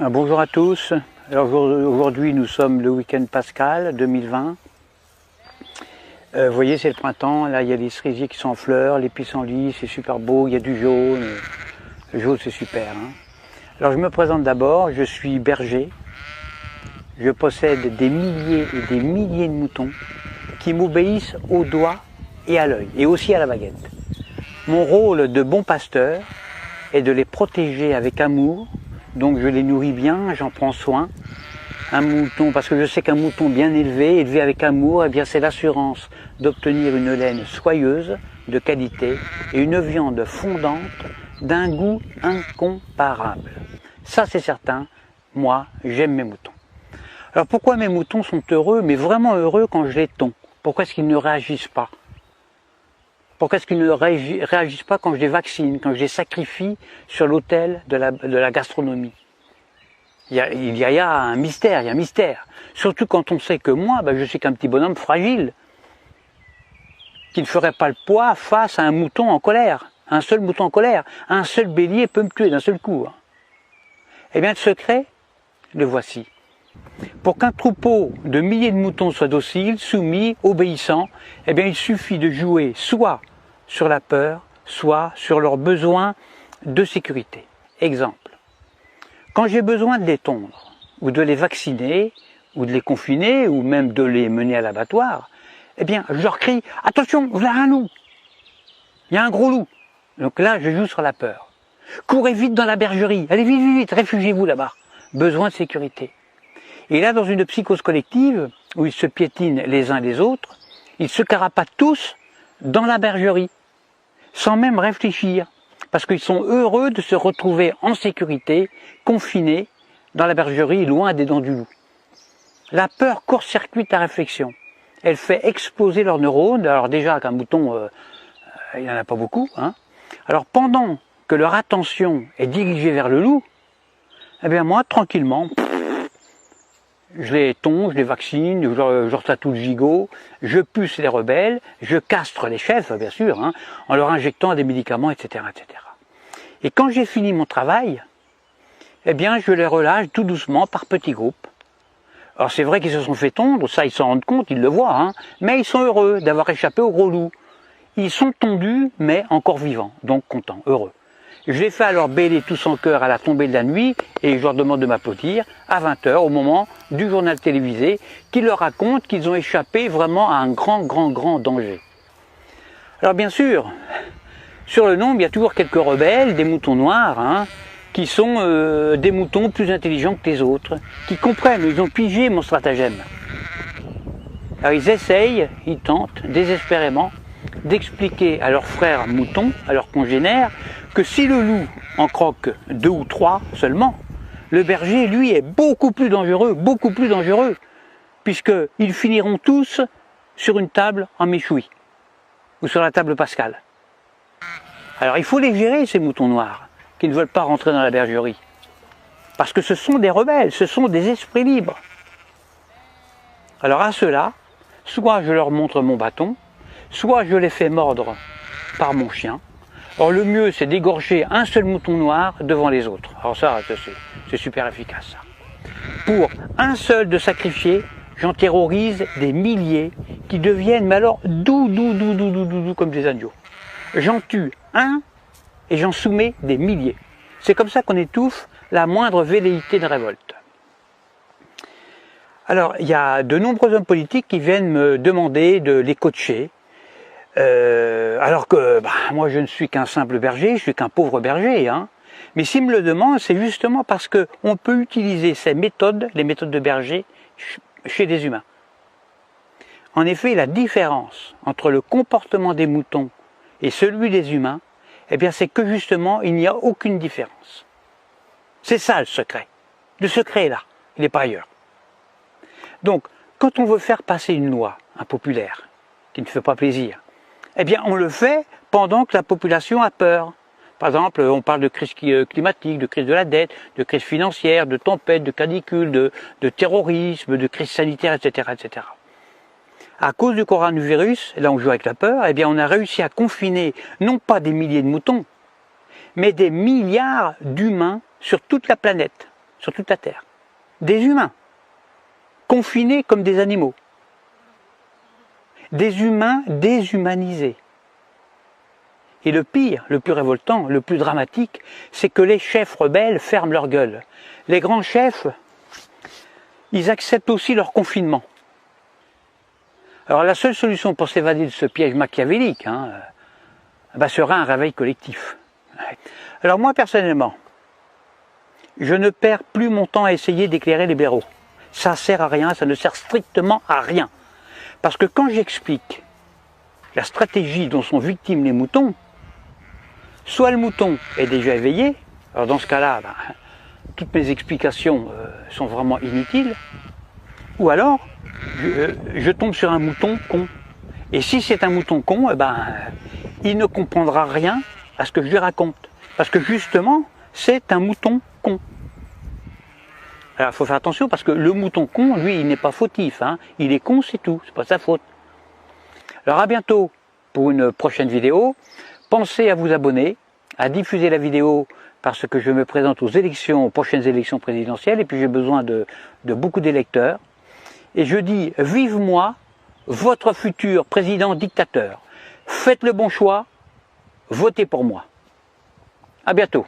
Bonjour à tous. Alors aujourd'hui nous sommes le week-end pascal 2020. Vous voyez, c'est le printemps, là il y a les cerisiers qui sont en fleurs, les pissenlits, c'est super beau, il y a du jaune. Le jaune c'est super. Alors je me présente d'abord, je suis berger. Je possède des milliers et des milliers de moutons qui m'obéissent au doigt et à l'œil, et aussi à la baguette. Mon rôle de bon pasteur est de les protéger avec amour. Donc je les nourris bien, j'en prends soin. Un mouton, parce que je sais qu'un mouton bien élevé avec amour, eh bien c'est l'assurance d'obtenir une laine soyeuse, de qualité, et une viande fondante d'un goût incomparable. Ça c'est certain, moi j'aime mes moutons. Alors pourquoi mes moutons sont heureux, mais vraiment heureux quand je les tonds? Pourquoi est-ce qu'ils ne réagissent pas? Pourquoi est-ce qu'ils ne réagissent pas quand je les vaccine, quand je les sacrifie sur l'autel de la gastronomie? Il y a un mystère, il y a un mystère. Surtout quand on sait que moi, je suis qu'un petit bonhomme fragile, qui ne ferait pas le poids face à un mouton en colère. Un seul mouton en colère, un seul bélier peut me tuer d'un seul coup. Eh bien le secret, le voici. Pour qu'un troupeau de milliers de moutons soit docile, soumis, obéissant, eh bien il suffit de jouer soit sur la peur, soit sur leurs besoins de sécurité. Exemple, quand j'ai besoin de les tondre, ou de les vacciner, ou de les confiner, ou même de les mener à l'abattoir, eh bien je leur crie « Attention, voilà un loup ! Il y a un gros loup !» Donc là, je joue sur la peur. « Courez vite dans la bergerie, allez vite, vite, vite, réfugiez-vous là-bas !» Besoin de sécurité. Et là, dans une psychose collective, où ils se piétinent les uns les autres, ils se carapatent tous dans la bergerie, sans même réfléchir, parce qu'ils sont heureux de se retrouver en sécurité, confinés dans la bergerie, loin des dents du loup. La peur court-circuite la réflexion. Elle fait exploser leurs neurones. Alors déjà, qu'un mouton, il n'y en a pas beaucoup. Alors pendant que leur attention est dirigée vers le loup, eh bien moi, tranquillement, je les tonds, je les vaccine, je leur tatoue le gigot, je puce les rebelles, je castre les chefs, bien sûr, en leur injectant des médicaments, etc., etc. Et quand j'ai fini mon travail, eh bien, je les relâche tout doucement par petits groupes. Alors c'est vrai qu'ils se sont fait tondre, ça ils s'en rendent compte, ils le voient, mais ils sont heureux d'avoir échappé au gros loup. Ils sont tondus, mais encore vivants, donc contents, heureux. Je les fais alors bêler tous en chœur à la tombée de la nuit et je leur demande de m'applaudir à 20 h au moment du journal télévisé qui leur raconte qu'ils ont échappé vraiment à un grand danger. Alors bien sûr, sur le nombre, il y a toujours quelques rebelles, des moutons noirs, qui sont des moutons plus intelligents que les autres, qui comprennent, ils ont pigé mon stratagème. Alors ils essayent, ils tentent désespérément d'expliquer à leurs frères moutons, à leurs congénères, que si le loup en croque 2 ou 3 seulement, le berger, lui, est beaucoup plus dangereux, puisqu'ils finiront tous sur une table en méchoui, ou sur la table pascale. Alors il faut les gérer, ces moutons noirs, qui ne veulent pas rentrer dans la bergerie, parce que ce sont des rebelles, ce sont des esprits libres. Alors à ceux-là, soit je leur montre mon bâton, soit je les fais mordre par mon chien. Or le mieux c'est d'égorger un seul mouton noir devant les autres. Alors ça c'est super efficace ça. Pour un seul de sacrifier, j'en terrorise des milliers qui deviennent mais alors doux comme des agneaux. J'en tue un et j'en soumets des milliers. C'est comme ça qu'on étouffe la moindre velléité de révolte. Alors il y a de nombreux hommes politiques qui viennent me demander de les coacher. Alors que moi je ne suis qu'un simple berger, je suis qu'un pauvre berger, mais s'ils me le demandent, c'est justement parce qu'on peut utiliser ces méthodes, les méthodes de berger, chez des humains. En effet, la différence entre le comportement des moutons et celui des humains, eh bien c'est que justement il n'y a aucune différence. C'est ça le secret. Le secret est là, il n'est pas ailleurs. Donc, quand on veut faire passer une loi impopulaire, qui ne fait pas plaisir, eh bien on le fait pendant que la population a peur. Par exemple, on parle de crise climatique, de crise de la dette, de crise financière, de tempête, de canicule, de terrorisme, de crise sanitaire, etc., etc. À cause du coronavirus, là on joue avec la peur, eh bien on a réussi à confiner non pas des milliers de moutons, mais des milliards d'humains sur toute la planète. sur toute la Terre. Des humains, confinés comme des animaux. Des humains déshumanisés. Et le pire, le plus révoltant, le plus dramatique, c'est que les chefs rebelles ferment leur gueule. Les grands chefs, ils acceptent aussi leur confinement. Alors la seule solution pour s'évader de ce piège machiavélique serait un réveil collectif. Alors moi personnellement, je ne perds plus mon temps à essayer d'éclairer les blaireaux. Ça sert à rien, ça ne sert strictement à rien. Parce que quand j'explique la stratégie dont sont victimes les moutons, soit le mouton est déjà éveillé, alors dans ce cas-là, toutes mes explications sont vraiment inutiles, ou alors je tombe sur un mouton con. Et si c'est un mouton con, il ne comprendra rien à ce que je lui raconte. Parce que justement, c'est un mouton con. Alors il faut faire attention parce que le mouton con, lui, il n'est pas fautif. Il est con, c'est tout, c'est pas sa faute. Alors à bientôt pour une prochaine vidéo. Pensez à vous abonner, à diffuser la vidéo parce que je me présente aux prochaines élections présidentielles et puis j'ai besoin de beaucoup d'électeurs. Et je dis, vive moi, votre futur président dictateur. Faites le bon choix, votez pour moi. À bientôt.